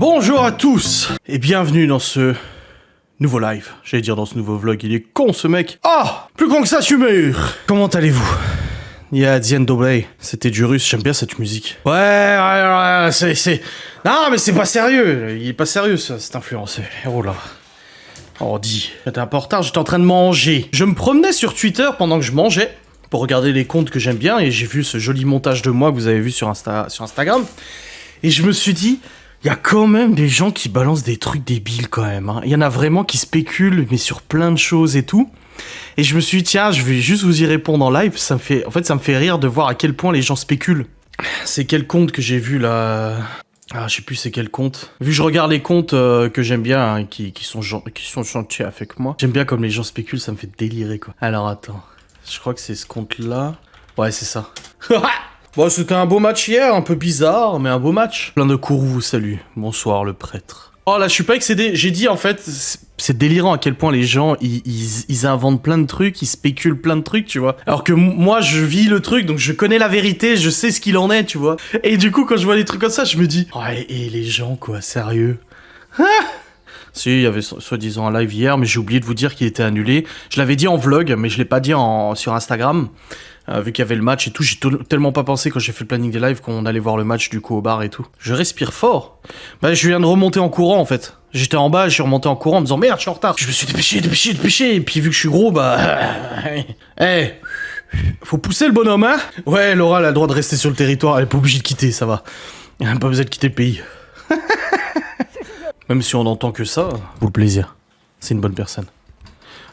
Bonjour à tous et bienvenue dans ce nouveau live. J'allais dire dans ce nouveau vlog, il est con ce mec. Ah, plus con que ça, je suis meilleur. Comment allez-vous? Dien Dobre, c'était du russe, j'aime bien cette musique. Ouais, c'est... Non mais c'est pas sérieux, il est pas sérieux ça, cet influenceur. Oh là. Oh dis, j'étais un peu en retard, j'étais en train de manger. Je me promenais sur Twitter pendant que je mangeais, pour regarder les comptes que j'aime bien, et j'ai vu ce joli montage de moi que vous avez vu sur Instagram. Et je me suis dit... Il y a quand même des gens qui balancent des trucs débiles quand même. Hein. Il y en a vraiment qui spéculent, mais sur plein de choses et tout. Et je me suis dit, tiens, je vais juste vous y répondre en live. Ça me fait rire de voir à quel point les gens spéculent. C'est quel compte que j'ai vu là? Ah, je sais plus c'est quel compte. Vu que je regarde les comptes que j'aime bien, hein, qui sont gentils avec moi. J'aime bien comme les gens spéculent, ça me fait délirer quoi. Alors attends, je crois que c'est ce compte-là. Ouais, c'est ça. Bon, c'était un beau match hier, un peu bizarre, mais un beau match. Plein de Kourou vous salue. Bonsoir le prêtre. Oh là, je suis pas excédé. J'ai dit en fait, c'est délirant à quel point les gens, ils inventent plein de trucs, ils spéculent plein de trucs, tu vois. Alors que moi, je vis le truc, donc je connais la vérité, je sais ce qu'il en est, tu vois. Et du coup, quand je vois des trucs comme ça, je me dis, ouais, et les gens quoi, sérieux. Si, il y avait soi-disant un live hier, mais j'ai oublié de vous dire qu'il était annulé. Je l'avais dit en vlog, mais je l'ai pas dit sur Instagram. Vu qu'il y avait le match et tout, j'ai tellement pas pensé quand j'ai fait le planning des lives qu'on allait voir le match du coup au bar et tout. Je respire fort. Bah je viens de remonter en courant en fait. J'étais en bas, je suis remonté en courant en me disant merde, je suis en retard. Je me suis dépêché. Et puis vu que je suis gros, bah... Hey, faut pousser le bonhomme, hein. Ouais, Laura, elle a le droit de rester sur le territoire, elle est pas obligée de quitter, ça va. Elle a pas besoin de quitter le pays. Même si on n'entend que ça, pour le plaisir. C'est une bonne personne.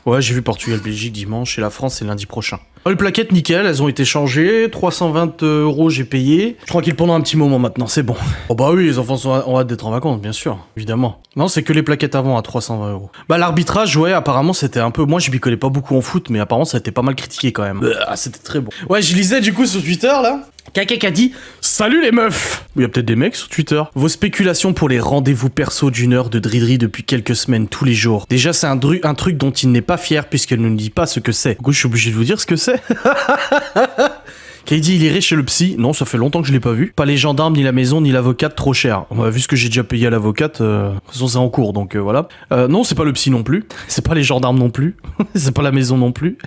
Ouais, j'ai vu Portugal-Belgique dimanche et la France c'est lundi prochain. Les plaquettes, nickel, elles ont été changées. 320 € j'ai payé. Je suis tranquille pendant un petit moment maintenant, c'est bon. Oh bah oui, les enfants ont hâte d'être en vacances, bien sûr, évidemment. Non, c'est que les plaquettes avant à 320 €. Bah l'arbitrage, ouais, apparemment c'était un peu... Moi je m'y connais pas beaucoup en foot, mais apparemment ça a été pas mal critiqué quand même. Ah, c'était très bon. Ouais, je lisais du coup sur Twitter là. Quelqu'un a dit « Salut les meufs !» Il y a peut-être des mecs sur Twitter. Vos spéculations pour les rendez-vous perso d'une heure de dridri depuis quelques semaines, tous les jours. Déjà, c'est un truc dont il n'est pas fier puisqu'elle ne nous dit pas ce que c'est. Du coup, je suis obligé de vous dire ce que c'est. Qui dit il irait chez le psy. Non, ça fait longtemps que je l'ai pas vu. Pas les gendarmes, ni la maison, ni l'avocate, trop cher. Vu ce que j'ai déjà payé à l'avocate, de toute façon c'est en cours, donc voilà. Non, c'est pas le psy non plus. C'est pas les gendarmes non plus. C'est pas la maison non plus.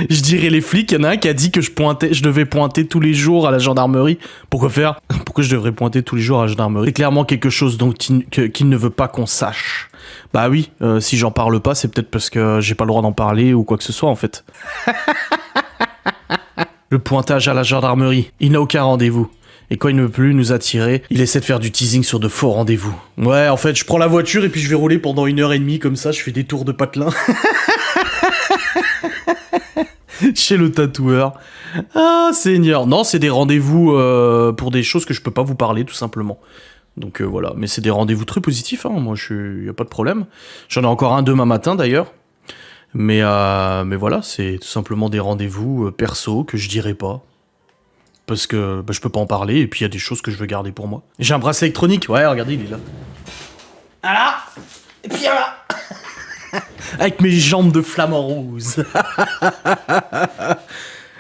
Je dirais les flics, il y en a un qui a dit que je devais pointer tous les jours à la gendarmerie. Pourquoi faire? Pourquoi je devrais pointer tous les jours à la gendarmerie? C'est clairement quelque chose qu'il ne veut pas qu'on sache. Bah oui, si j'en parle pas, c'est peut-être parce que j'ai pas le droit d'en parler ou quoi que ce soit en fait. Le pointage à la gendarmerie, il n'a aucun rendez-vous. Et quand il ne veut plus nous attirer, il essaie de faire du teasing sur de faux rendez-vous. Ouais, en fait, je prends la voiture et puis je vais rouler pendant 1h30 comme ça, je fais des tours de patelin. Chez le tatoueur. Ah, Seigneur. Non, c'est des rendez-vous pour des choses que je peux pas vous parler, tout simplement. Donc voilà, mais c'est des rendez-vous très positifs, hein. Moi, y a pas de problème. J'en ai encore un demain matin, d'ailleurs. Mais voilà, c'est tout simplement des rendez-vous perso que je dirais pas. Parce que bah, je peux pas en parler, et puis il y a des choses que je veux garder pour moi. J'ai un bracelet électronique, ouais, regardez, il est là. Voilà. Et puis voilà. Avec mes jambes de flamant rose.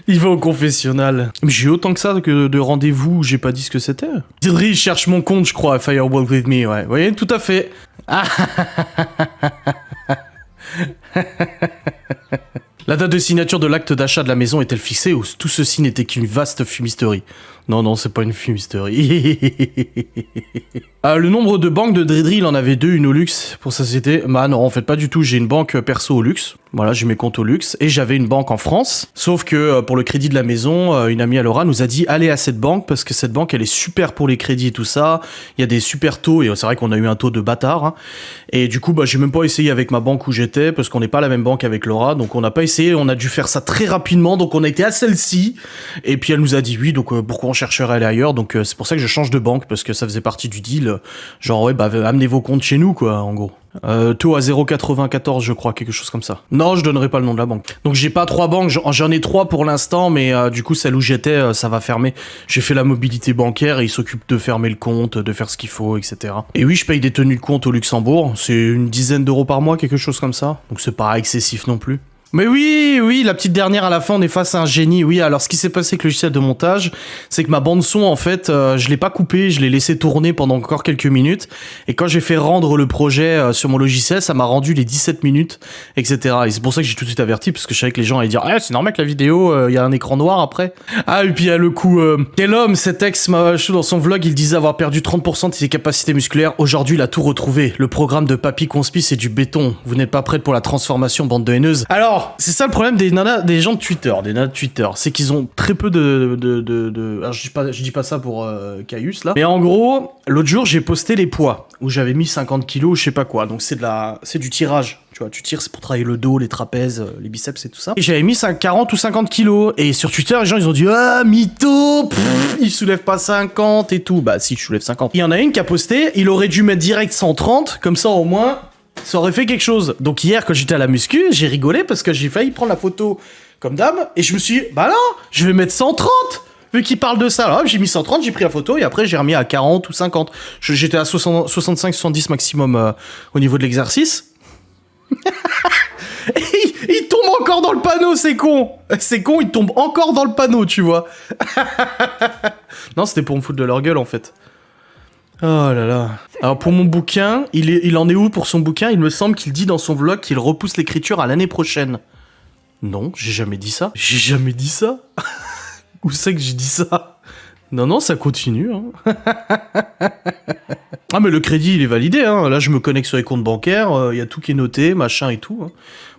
Il va au confessionnal. Mais j'ai eu autant que ça de rendez-vous où j'ai pas dit ce que c'était. Didri cherche mon compte, je crois, à Firewall With Me, ouais. Vous voyez, tout à fait. La date de signature de l'acte d'achat de la maison est-elle fixée ou tout ceci n'était qu'une vaste fumisterie? Non, c'est pas une fumisterie. Le nombre de banques de Dridri, il en avait 2, une au luxe pour sa société. Bah non, en fait pas du tout, j'ai une banque perso au luxe. Voilà, j'ai mes comptes au luxe. Et j'avais une banque en France. Sauf que pour le crédit de la maison, une amie à Laura nous a dit allez à cette banque parce que cette banque elle est super pour les crédits et tout ça. Il y a des super taux et c'est vrai qu'on a eu un taux de bâtard. Hein. Et du coup, bah j'ai même pas essayé avec ma banque où j'étais parce qu'on n'est pas la même banque avec Laura. Donc on n'a pas essayé, on a dû faire ça très rapidement. Donc on a été à celle-ci. Et puis elle nous a dit oui, donc pourquoi on chercherait à aller ailleurs. Donc c'est pour ça que je change de banque parce que ça faisait partie du deal. Genre ouais, bah amenez vos comptes chez nous quoi, en gros. Taux à 0,94 je crois, quelque chose comme ça. Non, je donnerai pas le nom de la banque. Donc j'ai pas 3 banques, j'en ai 3 pour l'instant, mais du coup celle où j'étais, ça va fermer. J'ai fait la mobilité bancaire et ils s'occupent de fermer le compte, de faire ce qu'il faut, etc. Et oui, je paye des tenues de compte au Luxembourg, c'est une dizaine d'euros par mois, quelque chose comme ça. Donc c'est pas excessif non plus. Mais oui, oui, la petite dernière à la fin, on est face à un génie. Oui, alors ce qui s'est passé avec le logiciel de montage, c'est que ma bande son, en fait, je l'ai pas coupée, je l'ai laissé tourner pendant encore quelques minutes. Et quand j'ai fait rendre le projet sur mon logiciel, ça m'a rendu les 17 minutes, etc. Et c'est pour ça que j'ai tout de suite averti, parce que je savais que les gens allaient dire, ah, c'est normal que la vidéo, il y a un écran noir après. Ah, et puis il y a le coup, quel homme, cet ex Mavachu dans son vlog, il disait avoir perdu 30% de ses capacités musculaires. Aujourd'hui, il a tout retrouvé. Le programme de Papy Conspi, c'est du béton. Vous n'êtes pas prête pour la transformation, bande de haineuses. Alors, c'est ça le problème des nanas, des gens de Twitter, des nanas de Twitter, c'est qu'ils ont très peu alors je dis pas ça pour Caius là, mais en gros, l'autre jour j'ai posté les poids où j'avais mis 50 kilos ou je sais pas quoi, donc c'est du tirage, tu vois, tu tires c'est pour travailler le dos, les trapèzes, les biceps et tout ça. Et j'avais mis 40 ou 50 kilos et sur Twitter les gens ils ont dit ah mytho, il soulève pas 50 et tout, bah si je soulève 50. Il y en a une qui a posté, il aurait dû mettre direct 130, comme ça au moins ça aurait fait quelque chose. Donc hier, quand j'étais à la muscu, j'ai rigolé parce que j'ai failli prendre la photo comme dame et je me suis dit, bah non, je vais mettre 130 vu qu'il parle de ça. Alors j'ai mis 130, j'ai pris la photo et après j'ai remis à 40 ou 50. J'étais à 65-70 maximum au niveau de l'exercice. Et il tombe encore dans le panneau, c'est con. C'est con, il tombe encore dans le panneau, tu vois. Non, c'était pour me foutre de leur gueule en fait. Oh là là. Alors pour mon bouquin, il en est où pour son bouquin? Il me semble qu'il dit dans son vlog qu'il repousse l'écriture à l'année prochaine. Non, j'ai jamais dit ça. J'ai jamais dit ça. Où c'est que j'ai dit ça? Non, non, ça continue. Hein. Ah mais le crédit, il est validé. Hein. Là, je me connecte sur les comptes bancaires, il y a tout qui est noté, machin et tout. Hein.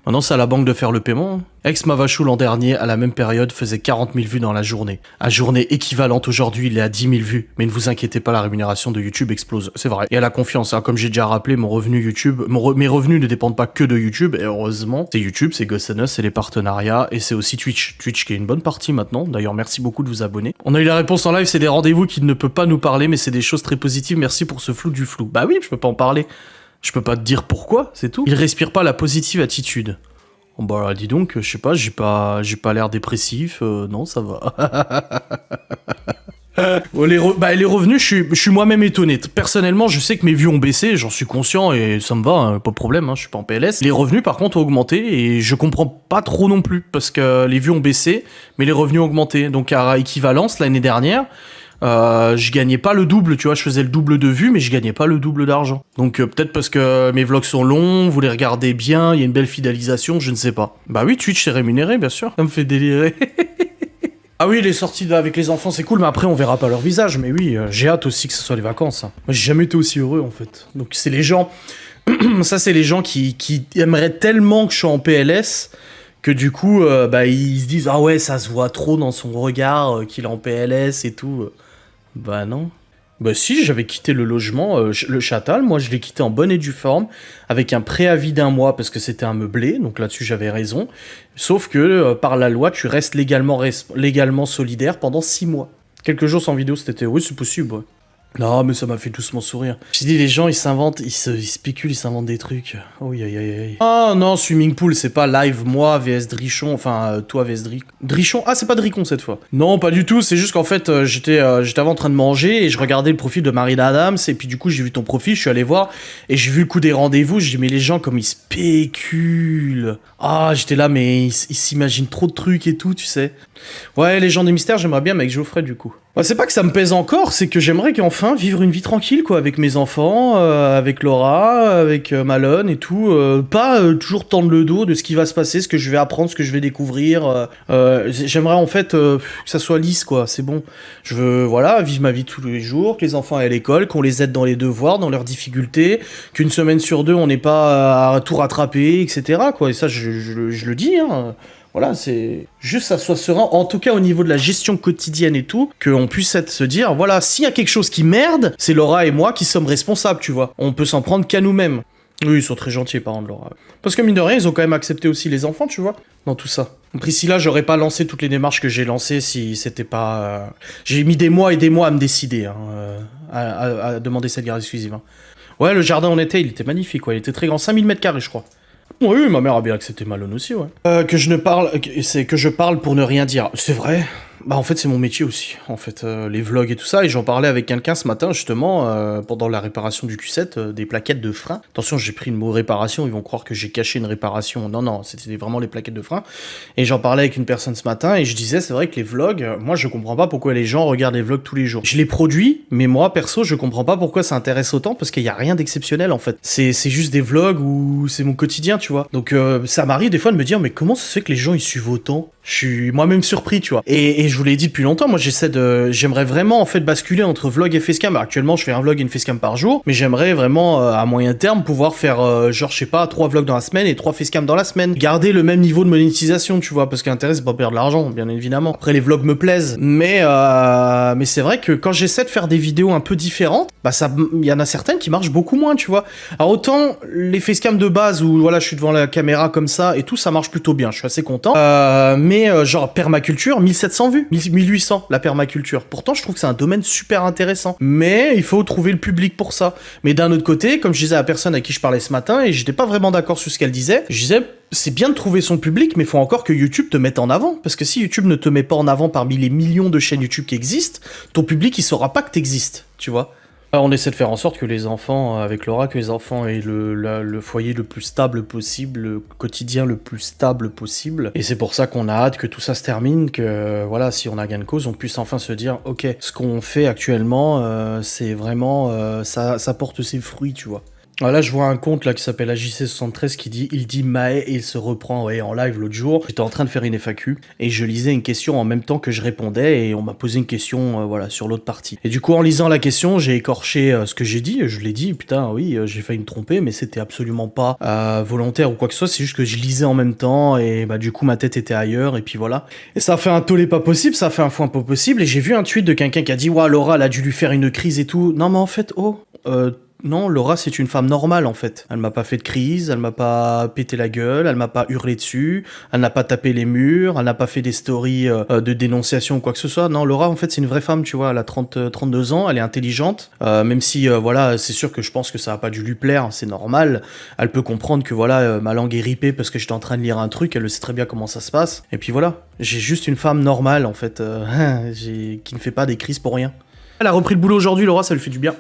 Maintenant, c'est à la banque de faire le paiement. Ex Mavachu l'an dernier, à la même période, faisait 40 000 vues dans la journée. À journée équivalente aujourd'hui, il est à 10 000 vues. Mais ne vous inquiétez pas, la rémunération de YouTube explose. C'est vrai. Et à la confiance, hein. Comme j'ai déjà rappelé, mon revenu YouTube, mes revenus ne dépendent pas que de YouTube. Et heureusement, c'est YouTube, c'est Ghost and Us, c'est les partenariats. Et c'est aussi Twitch. Twitch qui est une bonne partie maintenant. D'ailleurs, merci beaucoup de vous abonner. On a eu la réponse en live, c'est des rendez-vous qu'il ne peut pas nous parler, mais c'est des choses très positives. Merci pour ce flou du flou. Bah oui, je peux pas en parler. Je peux pas te dire pourquoi, c'est tout. Il respire pas la positive attitude. Bon bah dis donc, je sais pas, j'ai pas l'air dépressif, non ça va. Bon, les revenus, je suis moi-même étonné. Personnellement, je sais que mes vues ont baissé, j'en suis conscient et ça me va, hein, pas de problème, hein, je suis pas en PLS. Les revenus par contre ont augmenté et je comprends pas trop non plus parce que les vues ont baissé, mais les revenus ont augmenté. Donc à équivalence, l'année dernière, je gagnais pas le double, tu vois, je faisais le double de vues, mais je gagnais pas le double d'argent. Donc peut-être parce que mes vlogs sont longs, vous les regardez bien, il y a une belle fidélisation, je ne sais pas. Bah oui, Twitch c'est rémunéré, bien sûr. Ça me fait délirer. Ah oui, les sorties avec les enfants c'est cool, mais après on verra pas leur visage. Mais oui, j'ai hâte aussi que ce soit les vacances. Hein. Moi j'ai jamais été aussi heureux en fait. Donc c'est les gens, ça c'est les gens qui aimeraient tellement que je sois en PLS que du coup, bah ils se disent ah ouais ça se voit trop dans son regard qu'il est en PLS et tout. Bah non. Bah si, j'avais quitté le logement, le Châtal, moi je l'ai quitté en bonne et due forme, avec un préavis d'1 mois parce que c'était un meublé, donc là-dessus j'avais raison. Sauf que par la loi, tu restes légalement solidaire pendant 6 mois. Quelques jours sans vidéo, c'était oui, c'est possible. Ouais. Non, mais ça m'a fait doucement sourire. J'ai dit, les gens, ils s'inventent, ils spéculent, ils s'inventent des trucs. Oh, aïe, aïe, aïe. Ah non, Swimming Pool, c'est pas live, moi, VS Drichon, enfin, toi, VS Drichon. Ah, c'est pas Dricon, cette fois. Non, pas du tout, c'est juste qu'en fait, j'étais avant en train de manger, et je regardais le profil de Marina Adams, et puis du coup, j'ai vu ton profil, je suis allé voir, et j'ai vu le coup des rendez-vous, j'ai dit, mais les gens, comme ils spéculent. Ah, j'étais là, mais ils s'imaginent trop de trucs et tout, tu sais. Ouais, les gens des mystères, j'aimerais bien, mais avec Geoffrey, du coup. Ouais, c'est pas que ça me pèse encore, c'est que j'aimerais qu'enfin vivre une vie tranquille, quoi, avec mes enfants, avec Laura, avec Malone et tout. Pas toujours tendre le dos de ce qui va se passer, ce que je vais apprendre, ce que je vais découvrir. J'aimerais en fait que ça soit lisse, quoi, c'est bon. Je veux, voilà, vivre ma vie tous les jours, que les enfants aient à l'école, qu'on les aide dans les devoirs, dans leurs difficultés, qu'une semaine sur deux, on n'ait pas à tout rattraper, etc., quoi. Et ça, je le dis, hein. Voilà, c'est juste ça soit serein, en tout cas au niveau de la gestion quotidienne et tout, qu'on puisse se dire, voilà, s'il y a quelque chose qui merde, c'est Laura et moi qui sommes responsables, tu vois. On peut s'en prendre qu'à nous-mêmes. Oui, ils sont très gentils, les parents de Laura. Parce que mine de rien, ils ont quand même accepté aussi les enfants, tu vois, dans tout ça. Priscilla, j'aurais pas lancé toutes les démarches que j'ai lancées si c'était pas... J'ai mis des mois et des mois à me décider, hein, à demander cette garde exclusive. Hein. Ouais, le jardin en été, il était magnifique, ouais, il était très grand, 5000 m², je crois. Oui, ma mère a bien accepté Malone aussi, ouais. Que je parle pour ne rien dire. C'est vrai. Bah en fait c'est mon métier aussi, en fait, les vlogs et tout ça, et j'en parlais avec quelqu'un ce matin justement, pendant la réparation du Q7, des plaquettes de frein. Attention, j'ai pris le mot réparation, ils vont croire que j'ai caché une réparation. Non, non, c'était vraiment les plaquettes de frein. Et j'en parlais avec une personne ce matin, et je disais, c'est vrai que les vlogs, moi je comprends pas pourquoi les gens regardent les vlogs tous les jours. Je les produis, mais moi perso, je comprends pas pourquoi ça intéresse autant, parce qu'il y a rien d'exceptionnel en fait. C'est juste des vlogs où c'est mon quotidien, tu vois. Donc ça m'arrive des fois de me dire, mais comment ça se fait que les gens ils suivent autant? Je suis moi-même surpris, tu vois. Et je vous l'ai dit depuis longtemps, moi j'aimerais vraiment en fait basculer entre vlog et facecam. Actuellement, je fais un vlog et une facecam par jour, mais j'aimerais vraiment à moyen terme pouvoir faire genre je sais pas 3 vlogs dans la semaine et 3 facecam dans la semaine. Garder le même niveau de monétisation, tu vois, parce que l'intérêt c'est pas perdre de l'argent, bien évidemment. Après les vlogs me plaisent, mais c'est vrai que quand j'essaie de faire des vidéos un peu différentes, bah il y en a certaines qui marchent beaucoup moins, tu vois. Alors autant les facecam de base où voilà, je suis devant la caméra comme ça et tout, ça marche plutôt bien, je suis assez content. Mais genre permaculture, 1700 vues, 1800 la permaculture. Pourtant, je trouve que c'est un domaine super intéressant. Mais il faut trouver le public pour ça. Mais d'un autre côté, comme je disais à la personne à qui je parlais ce matin, et j'étais pas vraiment d'accord sur ce qu'elle disait, je disais, c'est bien de trouver son public, mais il faut encore que YouTube te mette en avant. Parce que si YouTube ne te met pas en avant parmi les millions de chaînes YouTube qui existent, ton public, il saura pas que t'existes, tu vois. On essaie de faire en sorte que les enfants, avec Laura, que les enfants aient le foyer le plus stable possible, le quotidien le plus stable possible. Et c'est pour ça qu'on a hâte que tout ça se termine, que voilà, si on a gain de cause, on puisse enfin se dire, ok, ce qu'on fait actuellement, c'est vraiment, ça porte ses fruits, tu vois. Ah là, je vois un compte là qui s'appelle AJC73 qui dit il dit Maë et il se reprend en live l'autre jour. J'étais en train de faire une FAQ et je lisais une question en même temps que je répondais et on m'a posé une question voilà sur l'autre partie. Et du coup en lisant la question, j'ai écorché ce que j'ai dit, je l'ai dit, putain oui, j'ai failli me tromper mais c'était absolument pas volontaire ou quoi que ce soit, c'est juste que je lisais en même temps et bah du coup ma tête était ailleurs et puis voilà. Et ça a fait un tollé pas possible, ça a fait un foin pas possible et j'ai vu un tweet de quelqu'un qui a dit ouais Laura elle a dû lui faire une crise et tout. Non mais en fait non, Laura, c'est une femme normale, en fait. Elle m'a pas fait de crise, elle m'a pas pété la gueule, elle m'a pas hurlé dessus, elle n'a pas tapé les murs, elle n'a pas fait des stories de dénonciation ou quoi que ce soit. Non, Laura, en fait, c'est une vraie femme, tu vois. Elle a 32 ans, elle est intelligente, même si, voilà, c'est sûr que je pense que ça a pas dû lui plaire, c'est normal. Elle peut comprendre que, voilà, ma langue est ripée parce que j'étais en train de lire un truc, elle le sait très bien comment ça se passe. Et puis voilà, j'ai juste une femme normale, en fait, qui ne fait pas des crises pour rien. Elle a repris le boulot aujourd'hui, Laura, ça lui fait du bien.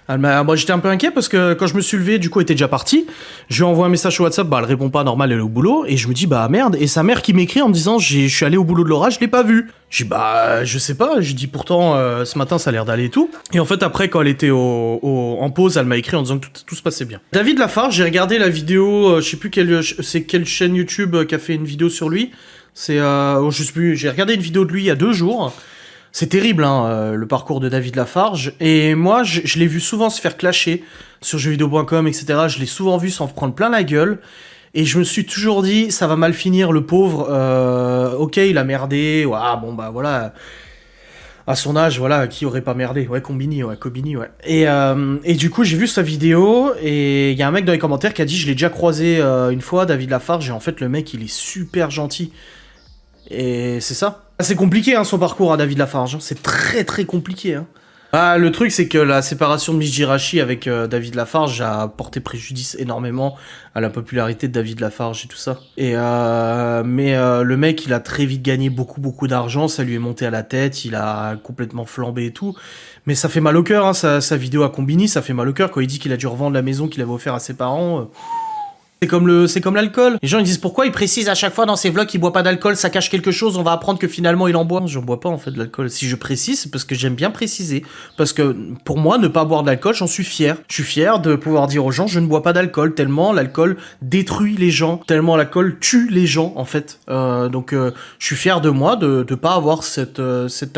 Moi j'étais un peu inquiet parce que quand je me suis levé, du coup elle était déjà partie. Je lui envoie un message sur WhatsApp, bah elle répond pas, normal, elle est au boulot. Et je me dis bah merde, et sa mère qui m'écrit en me disant je suis allé au boulot de Laura, je l'ai pas vue. Je dis bah je sais pas, je dis pourtant ce matin ça a l'air d'aller et tout. Et en fait après quand elle était en pause, elle m'a écrit en disant que tout se passait bien. David Lafarge, j'ai regardé la vidéo, je sais plus quelle chaîne YouTube qui a fait une vidéo sur lui. C'est je sais plus, j'ai regardé une vidéo de lui il y a 2 jours. C'est terrible, hein, le parcours de David Lafarge. Et moi, je l'ai vu souvent se faire clasher sur jeuxvideo.com, etc. Je l'ai souvent vu s'en prendre plein la gueule. Et je me suis toujours dit, ça va mal finir, le pauvre. Ok, il a merdé. Ouais, bon, bah voilà. À son âge, voilà, qui aurait pas merdé? Ouais, Kobini, ouais. Et du coup, j'ai vu sa vidéo, et il y a un mec dans les commentaires qui a dit, je l'ai déjà croisé une fois, David Lafarge, et en fait, le mec, il est super gentil. Et c'est ça. C'est compliqué hein, son parcours à David Lafarge, hein. C'est très très compliqué. Hein. Ah, le truc c'est que la séparation de Miss Jirachi avec David Lafarge a porté préjudice énormément à la popularité de David Lafarge et tout ça. Mais le mec il a très vite gagné beaucoup d'argent, ça lui est monté à la tête, il a complètement flambé et tout. Mais ça fait mal au cœur, hein, sa vidéo à Combini, ça fait mal au cœur quand il dit qu'il a dû revendre la maison qu'il avait offert à ses parents. C'est comme l'alcool. Les gens ils disent pourquoi il précise à chaque fois dans ses vlogs qu'il boit pas d'alcool, ça cache quelque chose, on va apprendre que finalement il en boit. Je bois pas en fait de l'alcool. Si je précise, c'est parce que j'aime bien préciser. Parce que pour moi, ne pas boire d'alcool, j'en suis fier. Je suis fier de pouvoir dire aux gens je ne bois pas d'alcool, tellement l'alcool détruit les gens, tellement l'alcool tue les gens en fait. Donc je suis fier de moi de pas avoir cette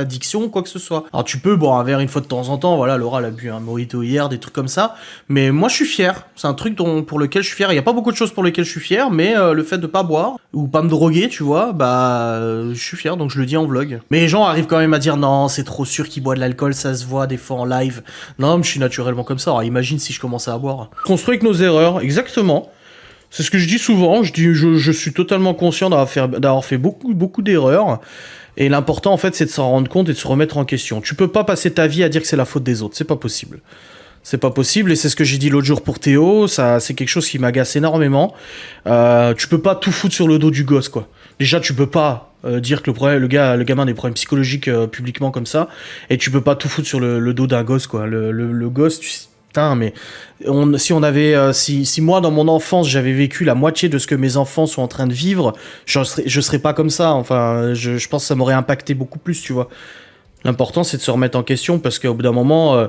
addiction ou quoi que ce soit. Alors tu peux boire un verre une fois de temps en temps, voilà, Laura elle a bu un mojito hier, des trucs comme ça. Mais moi je suis fier. C'est un truc pour lequel je suis fier. Il y a pas beaucoup de choses pour lesquelles je suis fier, mais le fait de pas boire ou pas me droguer, tu vois, bah je suis fier, donc je le dis en vlog. Mais les gens arrivent quand même à dire non, c'est trop sûr qu'il boit de l'alcool, ça se voit des fois en live. Non, mais je suis naturellement comme ça. Alors imagine si je commençais à boire. Construit avec nos erreurs, exactement. C'est ce que je dis souvent. Je suis totalement conscient d'avoir fait beaucoup d'erreurs. Et l'important en fait, c'est de s'en rendre compte et de se remettre en question. Tu peux pas passer ta vie à dire que c'est la faute des autres, c'est pas possible. C'est pas possible, et c'est ce que j'ai dit l'autre jour pour Théo, ça, c'est quelque chose qui m'agace énormément. Tu peux pas tout foutre sur le dos du gosse, quoi. Déjà, tu peux pas dire que le gamin a des problèmes psychologiques publiquement comme ça, et tu peux pas tout foutre sur le dos d'un gosse, quoi. Le gosse, putain, mais si moi dans mon enfance j'avais vécu la moitié de ce que mes enfants sont en train de vivre, je serais pas comme ça. Enfin, je pense que ça m'aurait impacté beaucoup plus, tu vois. L'important c'est de se remettre en question parce qu'au bout d'un moment,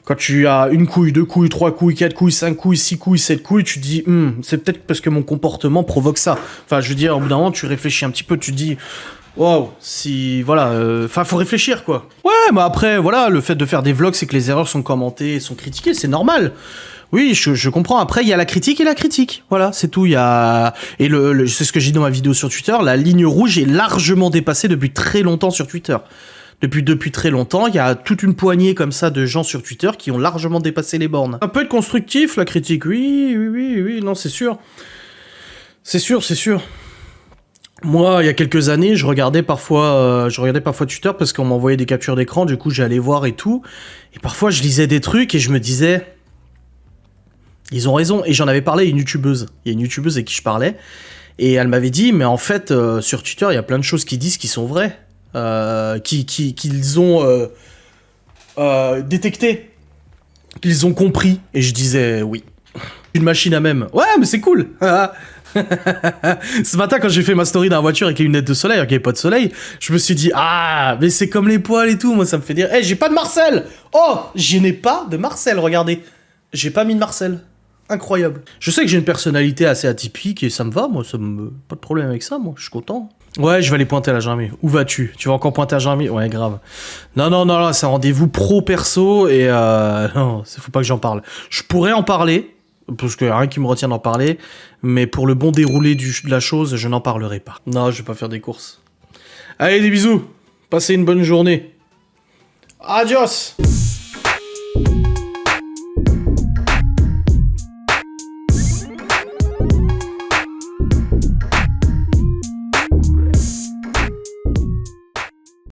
quand tu as une couille, deux couilles, trois couilles, quatre couilles, cinq couilles, six couilles, sept couilles, tu te dis c'est peut-être parce que mon comportement provoque ça. Enfin, je veux dire, au bout d'un moment, tu réfléchis un petit peu, tu te dis waouh, si voilà, enfin faut réfléchir quoi. Ouais, mais après voilà, le fait de faire des vlogs, c'est que les erreurs sont commentées, sont critiquées, c'est normal. Oui, je comprends. Après, il y a la critique et la critique. Voilà, c'est tout. Il y a et c'est ce que j'ai dit dans ma vidéo sur Twitter. La ligne rouge est largement dépassée depuis très longtemps sur Twitter. Depuis très longtemps, il y a toute une poignée comme ça de gens sur Twitter qui ont largement dépassé les bornes. Ça peut être constructif, la critique, oui, non, c'est sûr. C'est sûr. Moi, il y a quelques années, je regardais parfois Twitter parce qu'on m'envoyait des captures d'écran, du coup j'allais voir et tout. Et parfois je lisais des trucs et je me disais, ils ont raison. Et j'en avais parlé à une youtubeuse. Il y a une youtubeuse avec qui je parlais. Et elle m'avait dit, mais en fait, sur Twitter, il y a plein de choses qu'ils disent qui sont vraies. Qu'ils ont détecté, qu'ils ont compris. Et je disais oui. Une machine à même. Ouais, mais c'est cool. Ce matin, quand j'ai fait ma story dans la voiture avec les lunettes de soleil, alors qu'il n'y avait pas de soleil, je me suis dit ah, mais c'est comme les poils et tout. Moi, ça me fait dire, hey, j'ai pas de Marcel. Oh, je n'ai pas de Marcel. Regardez, j'ai pas mis de Marcel. Incroyable. Je sais que j'ai une personnalité assez atypique et ça me va. Moi, pas de problème avec ça. Moi, je suis content. Ouais, je vais aller pointer à la Jean-Mi. Où vas-tu? Tu vas encore pointer à Jean-Mi? Ouais, grave. Non, c'est un rendez-vous pro-perso et non, faut pas que j'en parle. Je pourrais en parler, parce qu'il y a rien qui me retient d'en parler, mais pour le bon déroulé de la chose, je n'en parlerai pas. Non, je vais pas faire des courses. Allez, des bisous. Passez une bonne journée. Adios.